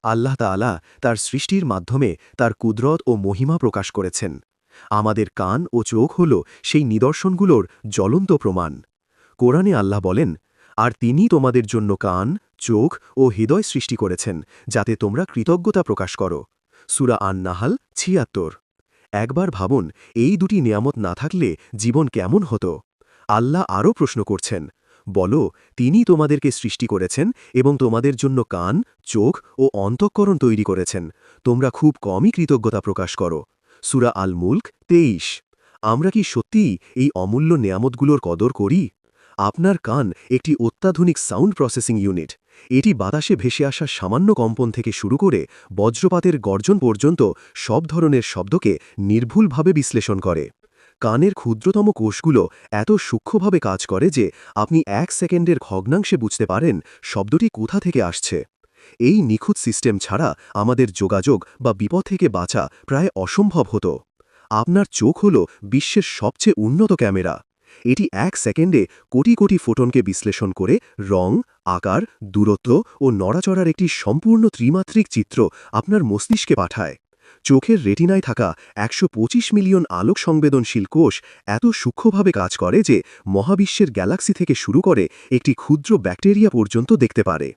আল্লাহ তাআলা তার সৃষ্টির মাধ্যমে তার কুদরত ও মহিমা প্রকাশ করেছেন। আমাদের কান ও চোখ হল সেই নিদর্শনগুলোর জ্বলন্ত প্রমাণ। কোরআনে আল্লাহ বলেন, আর তিনি তোমাদের জন্য কান, চোখ ও হৃদয় সৃষ্টি করেছেন, যাতে তোমরা কৃতজ্ঞতা প্রকাশ করো। সূরা আন-নাহাল ৭৬। একবার ভাবুন, এই দুটি নিয়ামত না থাকলে জীবন কেমন হতো। আল্লাহ আরও প্রশ্ন করছেন, বলো, তিনি তোমাদেরকে সৃষ্টি করেছেন এবং তোমাদের জন্য কান, চোখ ও অন্তঃকরণ তৈরি করেছেন। তোমরা খুব কমই কৃতজ্ঞতা প্রকাশ করো। সূরা আল মুলক ২৩। আমরা কি সত্যিই এই অমূল্য নেয়ামতগুলোর কদর করি? আপনার কান একটি অত্যাধুনিক সাউন্ড প্রসেসিং ইউনিট। এটি বাতাসে ভেসে আসা সামান্য কম্পন থেকে শুরু করে বজ্রপাতের গর্জন পর্যন্ত সব ধরনের শব্দকে নির্ভুলভাবে বিশ্লেষণ করে। কানের ক্ষুদ্রতম কোষগুলো এত সূক্ষ্মভাবে কাজ করে যে আপনি ১ সেকেন্ডের ভগ্নাংশে বুঝতে পারেন শব্দটি কোথা থেকে আসছে। এই নিখুঁত সিস্টেম ছাড়া আমাদের যোগাযোগ বা বিপদ থেকে বাঁচা প্রায় অসম্ভব হতো। আপনার চোখ হল বিশ্বের সবচেয়ে উন্নত ক্যামেরা। এটি ১ সেকেন্ডে কোটি কোটি ফোটনকে বিশ্লেষণ করে রং, আকার, দূরত্ব ও নড়াচড়ার একটি সম্পূর্ণ ত্রিমাত্রিক চিত্র আপনার মস্তিষ্কে পাঠায়। চোখের রেটিনায় থাকা ১২৫ মিলিয়ন আলোক সংবেদনশীল কোষ এত সূক্ষ্মভাবে কাজ করে যে মহাবিশ্বের গ্যালাক্সি থেকে শুরু করে একটি ক্ষুদ্র ব্যাকটেরিয়া পর্যন্ত দেখতে পারে।